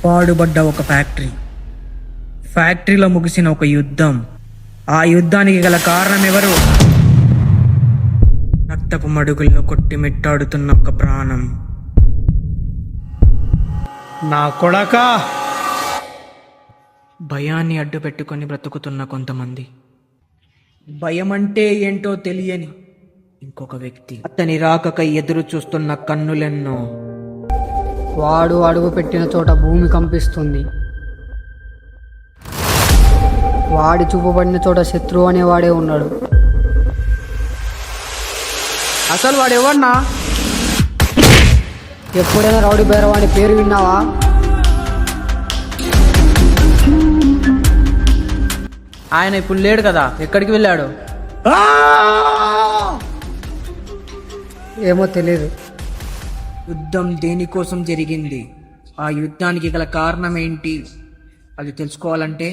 పాడుబడ్డ ఒక ఫ్యాక్టరీలో ముగిసిన ఒక యుద్ధం. ఆ యుద్ధానికి గల కారణం ఎవరు? రక్తపు మడుగుల్లో కొట్టిమిట్టాడుతున్న ఒక ప్రాణం. నా కొడక. భయాన్ని అడ్డు పెట్టుకొని బ్రతుకుతున్న కొంతమంది, భయం అంటే ఏంటో తెలియని ఇంకొక వ్యక్తి, అతని రాకకై ఎదురు చూస్తున్న కన్నులెన్నో. వాడు అడుగు పెట్టిన చోట భూమి కంపిస్తుంది. వాడి చూపబడిన చోట శత్రువు అనేవాడే ఉన్నాడు. అసలు వాడు ఎవన్నా? ఎప్పుడైనా రౌడీ భైరవాడి పేరు విన్నావా? ఆయన ఇప్పుడు లేడు కదా, ఎక్కడికి వెళ్ళాడు? ఏమో తెలియదు. యుద్ధం దేనికోసం జరిగింది, ఆ యుద్ధానికి గల కారణం ఏంటి, అది తెలుసుకోవాలంటే